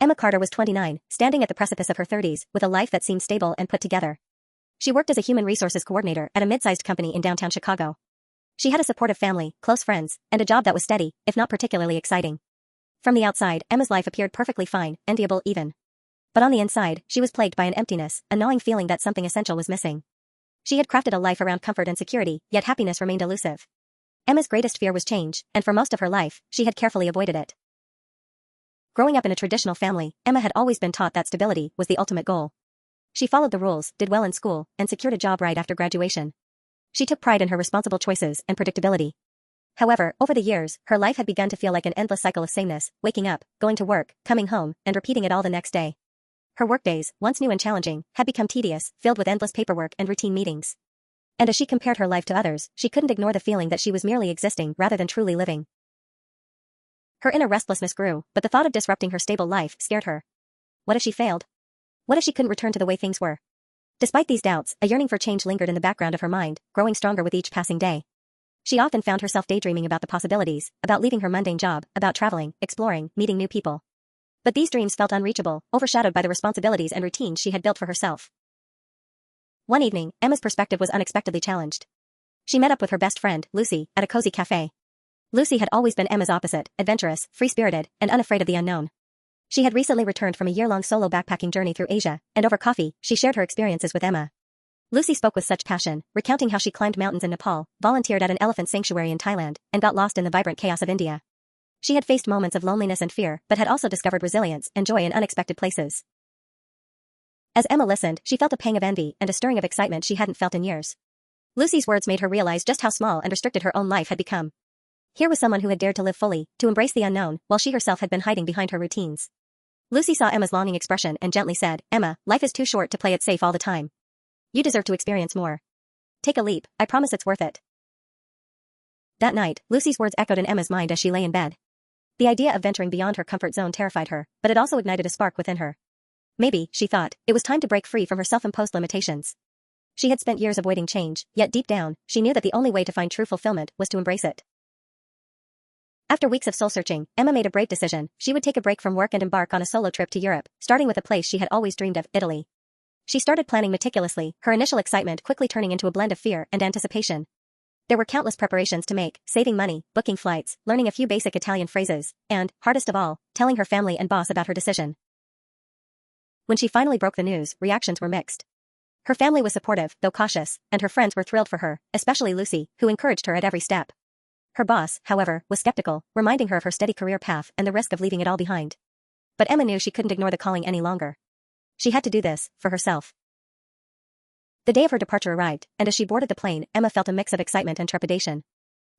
Emma Carter was 29, standing at the precipice of her 30s, with a life that seemed stable and put together. She worked as a human resources coordinator at a mid-sized company in downtown Chicago. She had a supportive family, close friends, and a job that was steady, if not particularly exciting. From the outside, Emma's life appeared perfectly fine, enviable even. But on the inside, she was plagued by an emptiness, a gnawing feeling that something essential was missing. She had crafted a life around comfort and security, yet happiness remained elusive. Emma's greatest fear was change, and for most of her life, she had carefully avoided it. Growing up in a traditional family, Emma had always been taught that stability was the ultimate goal. She followed the rules, did well in school, and secured a job right after graduation. She took pride in her responsible choices and predictability. However, over the years, her life had begun to feel like an endless cycle of sameness, waking up, going to work, coming home, and repeating it all the next day. Her workdays, once new and challenging, had become tedious, filled with endless paperwork and routine meetings. And as she compared her life to others, she couldn't ignore the feeling that she was merely existing rather than truly living. Her inner restlessness grew, but the thought of disrupting her stable life scared her. What if she failed? What if she couldn't return to the way things were? Despite these doubts, a yearning for change lingered in the background of her mind, growing stronger with each passing day. She often found herself daydreaming about the possibilities, about leaving her mundane job, about traveling, exploring, meeting new people. But these dreams felt unreachable, overshadowed by the responsibilities and routines she had built for herself. One evening, Emma's perspective was unexpectedly challenged. She met up with her best friend, Lucy, at a cozy cafe. Lucy had always been Emma's opposite, adventurous, free-spirited, and unafraid of the unknown. She had recently returned from a year-long solo backpacking journey through Asia, and over coffee, she shared her experiences with Emma. Lucy spoke with such passion, recounting how she climbed mountains in Nepal, volunteered at an elephant sanctuary in Thailand, and got lost in the vibrant chaos of India. She had faced moments of loneliness and fear, but had also discovered resilience and joy in unexpected places. As Emma listened, she felt a pang of envy and a stirring of excitement she hadn't felt in years. Lucy's words made her realize just how small and restricted her own life had become. Here was someone who had dared to live fully, to embrace the unknown, while she herself had been hiding behind her routines. Lucy saw Emma's longing expression and gently said, "Emma, life is too short to play it safe all the time. You deserve to experience more. Take a leap, I promise it's worth it." That night, Lucy's words echoed in Emma's mind as she lay in bed. The idea of venturing beyond her comfort zone terrified her, but it also ignited a spark within her. Maybe, she thought, it was time to break free from her self-imposed limitations. She had spent years avoiding change, yet deep down, she knew that the only way to find true fulfillment was to embrace it. After weeks of soul-searching, Emma made a brave decision. She would take a break from work and embark on a solo trip to Europe, starting with a place she had always dreamed of, Italy. She started planning meticulously, her initial excitement quickly turning into a blend of fear and anticipation. There were countless preparations to make, saving money, booking flights, learning a few basic Italian phrases, and, hardest of all, telling her family and boss about her decision. When she finally broke the news, reactions were mixed. Her family was supportive, though cautious, and her friends were thrilled for her, especially Lucy, who encouraged her at every step. Her boss, however, was skeptical, reminding her of her steady career path and the risk of leaving it all behind. But Emma knew she couldn't ignore the calling any longer. She had to do this, for herself. The day of her departure arrived, and as she boarded the plane, Emma felt a mix of excitement and trepidation.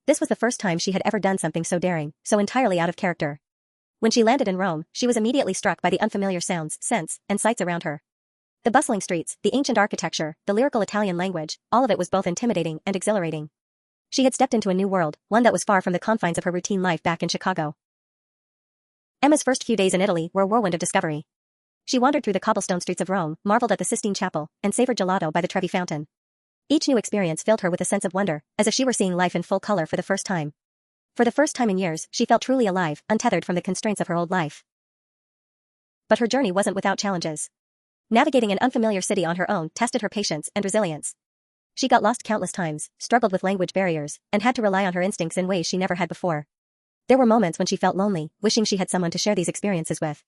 This was the first time she had ever done something so daring, so entirely out of character. When she landed in Rome, she was immediately struck by the unfamiliar sounds, scents, and sights around her. The bustling streets, the ancient architecture, the lyrical Italian language, all of it was both intimidating and exhilarating. She had stepped into a new world, one that was far from the confines of her routine life back in Chicago. Emma's first few days in Italy were a whirlwind of discovery. She wandered through the cobblestone streets of Rome, marveled at the Sistine Chapel, and savored gelato by the Trevi Fountain. Each new experience filled her with a sense of wonder, as if she were seeing life in full color for the first time. For the first time in years, she felt truly alive, untethered from the constraints of her old life. But her journey wasn't without challenges. Navigating an unfamiliar city on her own tested her patience and resilience. She got lost countless times, struggled with language barriers, and had to rely on her instincts in ways she never had before. There were moments when she felt lonely, wishing she had someone to share these experiences with.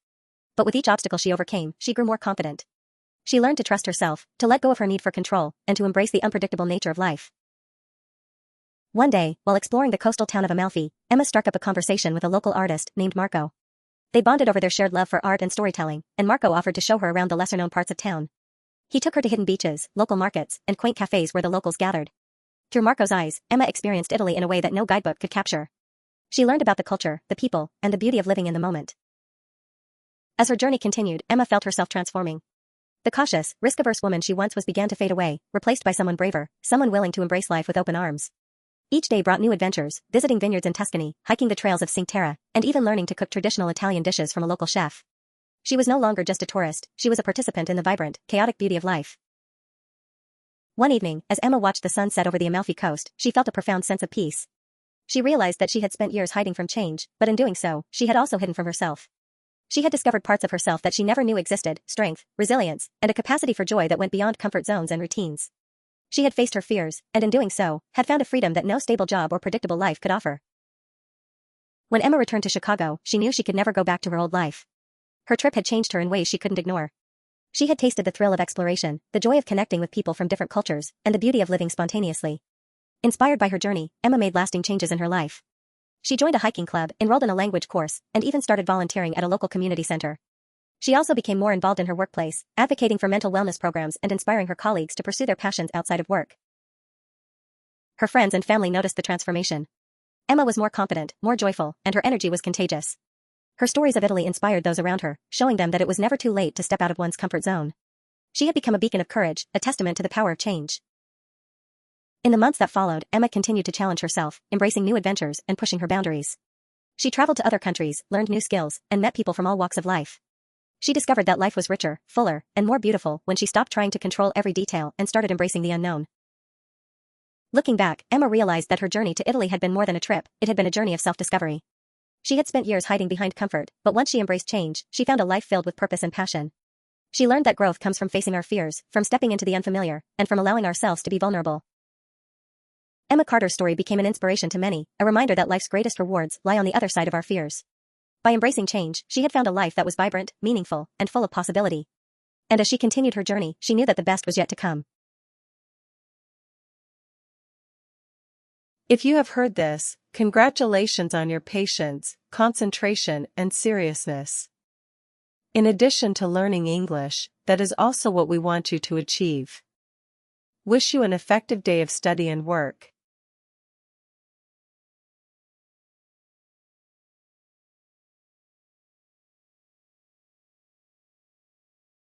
But with each obstacle she overcame, she grew more confident. She learned to trust herself, to let go of her need for control, and to embrace the unpredictable nature of life. One day, while exploring the coastal town of Amalfi, Emma struck up a conversation with a local artist named Marco. They bonded over their shared love for art and storytelling, and Marco offered to show her around the lesser-known parts of town. He took her to hidden beaches, local markets, and quaint cafes where the locals gathered. Through Marco's eyes, Emma experienced Italy in a way that no guidebook could capture. She learned about the culture, the people, and the beauty of living in the moment. As her journey continued, Emma felt herself transforming. The cautious, risk-averse woman she once was began to fade away, replaced by someone braver, someone willing to embrace life with open arms. Each day brought new adventures, visiting vineyards in Tuscany, hiking the trails of Cinque Terre, and even learning to cook traditional Italian dishes from a local chef. She was no longer just a tourist, she was a participant in the vibrant, chaotic beauty of life. One evening, as Emma watched the sun set over the Amalfi coast, she felt a profound sense of peace. She realized that she had spent years hiding from change, but in doing so, she had also hidden from herself. She had discovered parts of herself that she never knew existed: strength, resilience, and a capacity for joy that went beyond comfort zones and routines. She had faced her fears, and in doing so, had found a freedom that no stable job or predictable life could offer. When Emma returned to Chicago, she knew she could never go back to her old life. Her trip had changed her in ways she couldn't ignore. She had tasted the thrill of exploration, the joy of connecting with people from different cultures, and the beauty of living spontaneously. Inspired by her journey, Emma made lasting changes in her life. She joined a hiking club, enrolled in a language course, and even started volunteering at a local community center. She also became more involved in her workplace, advocating for mental wellness programs and inspiring her colleagues to pursue their passions outside of work. Her friends and family noticed the transformation. Emma was more confident, more joyful, and her energy was contagious. Her stories of Italy inspired those around her, showing them that it was never too late to step out of one's comfort zone. She had become a beacon of courage, a testament to the power of change. In the months that followed, Emma continued to challenge herself, embracing new adventures and pushing her boundaries. She traveled to other countries, learned new skills, and met people from all walks of life. She discovered that life was richer, fuller, and more beautiful when she stopped trying to control every detail and started embracing the unknown. Looking back, Emma realized that her journey to Italy had been more than a trip, it had been a journey of self-discovery. She had spent years hiding behind comfort, but once she embraced change, she found a life filled with purpose and passion. She learned that growth comes from facing our fears, from stepping into the unfamiliar, and from allowing ourselves to be vulnerable. Emma Carter's story became an inspiration to many, a reminder that life's greatest rewards lie on the other side of our fears. By embracing change, she had found a life that was vibrant, meaningful, and full of possibility. And as she continued her journey, she knew that the best was yet to come. If you have heard this, congratulations on your patience, concentration, and seriousness. In addition to learning English, that is also what we want you to achieve. Wish you an effective day of study and work.